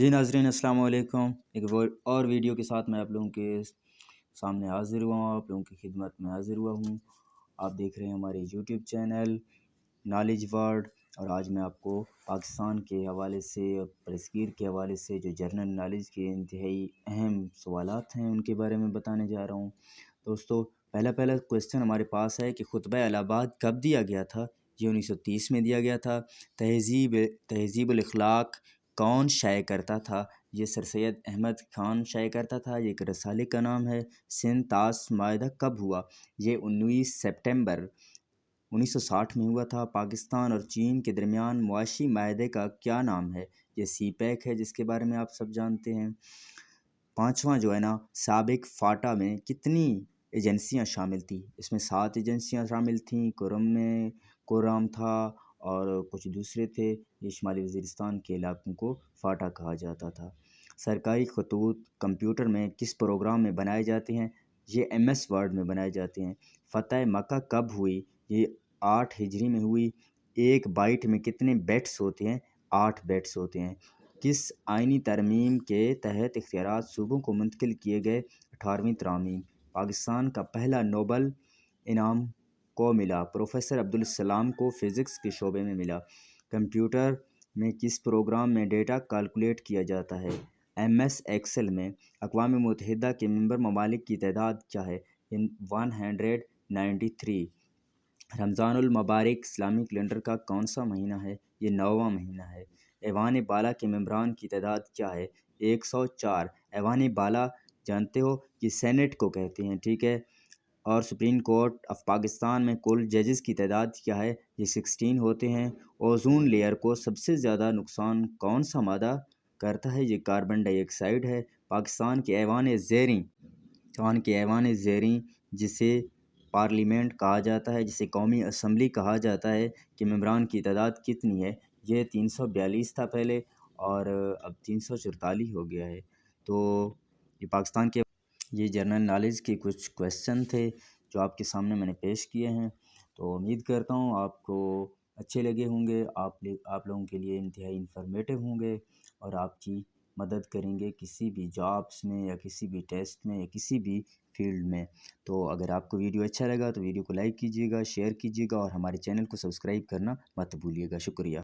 जी नाज़रीन अस्सलाम वालेकुम। और वीडियो के साथ मैं आप लोगों के सामने हाज़िर हुआ हूँ, आप लोगों की खिदमत में हाज़िर हुआ हूँ। आप देख रहे हैं हमारे यूट्यूब चैनल नॉलेज वर्ल्ड। और आज मैं आपको पाकिस्तान के हवाले से और प्रेसगीर के हवाले से जो जनरल नॉलेज के इंतहाई अहम सवालात हैं उनके बारे में बताने जा रहा हूँ। दोस्तों, पहला क्वेश्चन हमारे पास है कि खुतबा इलाहाबाद कब दिया गया था। ये 1930 में दिया गया था। तहज़ीबुल अखलाक कौन शाये करता था। ये सर सैयद अहमद ख़ान शाये करता था। ये एक रसाले का नाम है। सिंध ताश माहिदा कब हुआ। ये 19 सितंबर 1960 में हुआ था। पाकिस्तान और चीन के दरमियान मुआशी माहिदे का क्या नाम है। ये सीपैक है, जिसके बारे में आप सब जानते हैं। पाँचवा जो है ना, साबिक फाटा में कितनी एजेंसियां शामिल थी। इसमें 7 एजेंसियां शामिल थीं। कोराम था और कुछ दूसरे थे। ये शुमाली वज़ीरिस्तान के इलाकों को फाटा कहा जाता था। सरकारी खतूत कंप्यूटर में किस प्रोग्राम में बनाए जाते हैं। ये MS वर्ड में बनाए जाते हैं। फ़तह मक्का कब हुई। ये 8 हिजरी में हुई। एक बाइट में कितने बिट्स होते हैं। 8 बिट्स होते हैं। किस आइनी तरमीम के तहत इख्तियारात सूबों को मुंतकिल किए गए। 18वीं तरमीम। पाकिस्तान का पहला नोबल इनाम को मिला। प्रोफेसर अब्दुल सलाम को फ़िज़िक्स के शोबे में मिला। कंप्यूटर में किस प्रोग्राम में डेटा कैलकुलेट किया जाता है। MS एक्सेल में। अक़वाम मुत्तहिदा के मेंबर ममालिक की तादाद क्या है। 193। रमज़ानुल मुबारक इस्लामी कैलेंडर का कौन सा महीना है। ये 9वां महीना है। ऐवान बाला के मेंबरान की तादाद क्या है। 104। ऐवान बाला जानते हो कि सेनेट को कहते हैं, ठीक है। और सुप्रीम कोर्ट ऑफ पाकिस्तान में कुल जजेस की तादाद क्या है। ये 16 होते हैं। ओजोन लेयर को सबसे ज़्यादा नुकसान कौन सा मादा करता है। ये कार्बन डाइऑक्साइड है। पाकिस्तान के ऐवान ज़ेरीं जिसे पार्लियामेंट कहा जाता है, जिसे कौमी असम्बली कहा जाता है, कि मेंबरान की तादाद कितनी है। ये 342 था पहले और अब 344 हो गया है। तो ये पाकिस्तान के ये जनरल नॉलेज के कुछ क्वेश्चन थे जो आपके सामने मैंने पेश किए हैं। तो उम्मीद करता हूँ आपको अच्छे लगे होंगे। आप लोगों के लिए इंतहाई इन्फॉर्मेटिव होंगे और आपकी मदद करेंगे किसी भी जॉब्स में या किसी भी टेस्ट में या किसी भी फील्ड में। तो अगर आपको वीडियो अच्छा लगा तो वीडियो को लाइक कीजिएगा, शेयर कीजिएगा और हमारे चैनल को सब्सक्राइब करना मत भूलिएगा। शुक्रिया।